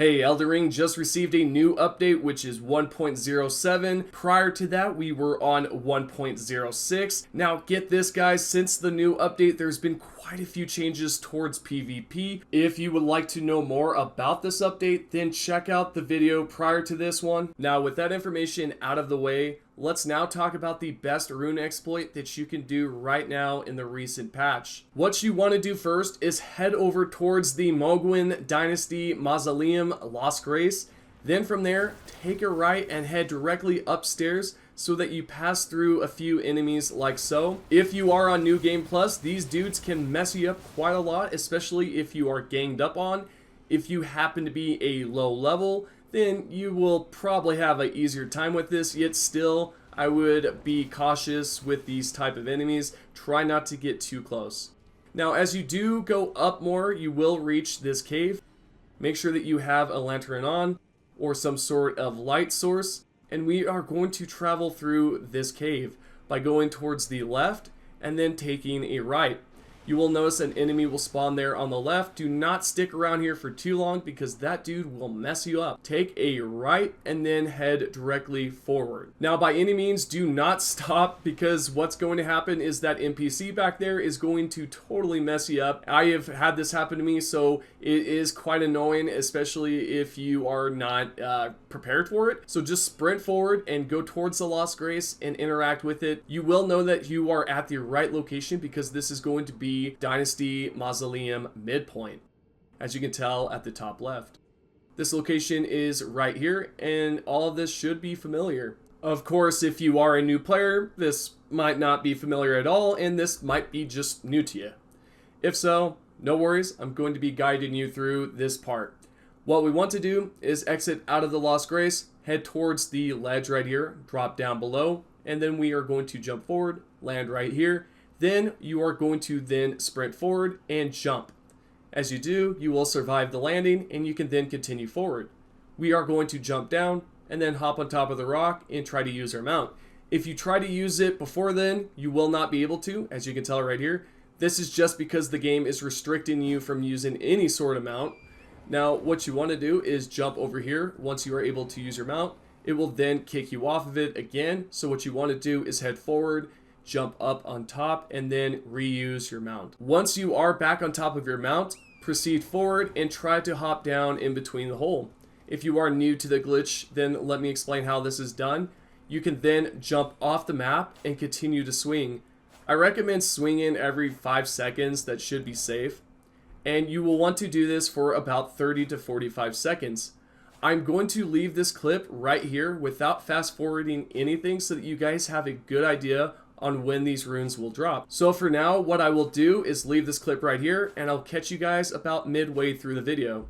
Hey, Elden Ring just received a new update, which is 1.07. Prior to that, we were on 1.06. Now, get this, guys, since the new update, there's been quite a few changes towards PvP. If you would like to know more about this update, then check out the video prior to this one. Now, with that information out of the way, let's now talk about the best rune exploit that you can do right now in the recent patch. What you want to do first is head over towards the Mogwin Dynasty Mausoleum Lost Grace. Then from there, take a right and head directly upstairs so that you pass through a few enemies like so. If you are on New Game Plus, these dudes can mess you up quite a lot, especially if you are ganged up on. If you happen to be a low level, then you will probably have an easier time with this, yet still, I would be cautious with these type of enemies. Try not to get too close. Now, as you do go up more, you will reach this cave. Make sure that you have a lantern on or some sort of light source, and we are going to travel through this cave by going towards the left and then taking a right. You will notice an enemy will spawn there on the left. Do not stick around here for too long because that dude will mess you up. Take a right and then head directly forward. Now, by any means, do not stop because what's going to happen is that NPC back there is going to totally mess you up. I have had this happen to me, so it is quite annoying, especially if you are not prepared for it. So just sprint forward and go towards the Lost Grace and interact with it. You will know that you are at the right location because this is going to be Dynasty Mausoleum midpoint, as you can tell at the top left. This location is right here, and all of this should be familiar. Of course, if you are a new player, this might not be familiar at all, and this might be just new to you. If so, no worries, I'm going to be guiding you through this part. What we want to do is exit out of the Lost Grace, head towards the ledge right here, drop down below, and then we are going to jump forward, land right here. Then you are going to then sprint forward and jump. As you do, you will survive the landing and you can then continue forward. We are going to jump down and then hop on top of the rock and try to use our mount. If you try to use it before then, you will not be able to, as you can tell right here. This is just because the game is restricting you from using any sort of mount. Now, what you want to do is jump over here. Once you are able to use your mount, it will then kick you off of it again. So what you want to do is head forward, jump up on top, and then reuse your mount. Once you are back on top of your mount, proceed forward and try to hop down in between the hole. If you are new to the glitch, then let me explain how this is done. You can then jump off the map and continue to swing. I recommend swinging every 5 seconds. That should be safe. And you will want to do this for about 30 to 45 seconds. I'm going to leave this clip right here without fast forwarding anything so that you guys have a good idea on when these runes will drop. So for now, what I will do is leave this clip right here, and I'll catch you guys about midway through the video.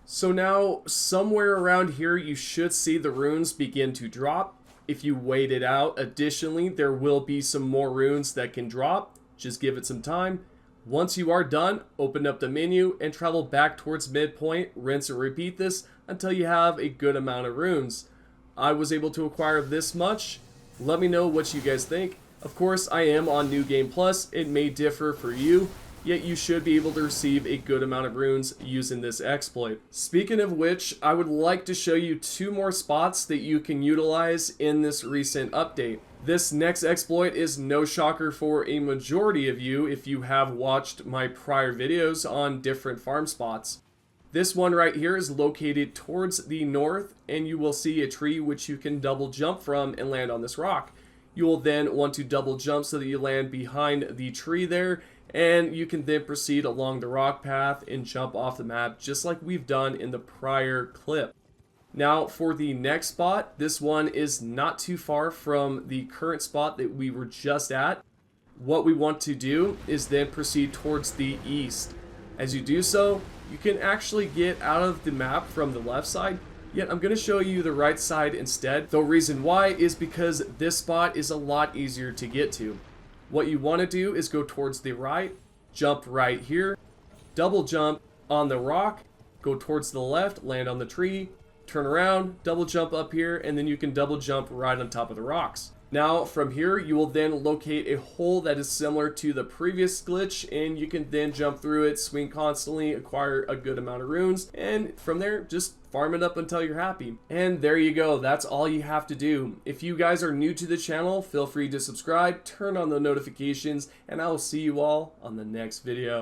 So now, somewhere around here, you should see the runes begin to drop. If you wait it out, additionally, there will be some more runes that can drop. Just give it some time. Once you are done, open up the menu and travel back towards midpoint. Rinse and repeat this until you have a good amount of runes. I was able to acquire this much. Let me know what you guys think. Of course, I am on New Game Plus. It may differ for you, yet you should be able to receive a good amount of runes using this exploit. Speaking of which, I would like to show you 2 more spots that you can utilize in this recent update. This next exploit is no shocker for a majority of you if you have watched my prior videos on different farm spots. This one right here is located towards the north, and you will see a tree which you can double jump from and land on this rock. You will then want to double jump so that you land behind the tree there, and you can then proceed along the rock path and jump off the map just like we've done in the prior clip. Now for the next spot, this one is not too far from the current spot that we were just at. What we want to do is then proceed towards the east. As you do so, you can actually get out of the map from the left side, yet I'm going to show you the right side instead. The reason why is because this spot is a lot easier to get to. What you want to do is go towards the right, jump right here, double jump on the rock, go towards the left, land on the tree, turn around, double jump up here, and then you can double jump right on top of the rocks. Now from here, you will then locate a hole that is similar to the previous glitch, and you can then jump through it, swing constantly, acquire a good amount of runes, and from there, just farm it up until you're happy. And there you go, that's all you have to do. If you guys are new to the channel, feel free to subscribe, turn on the notifications, and I will see you all on the next video.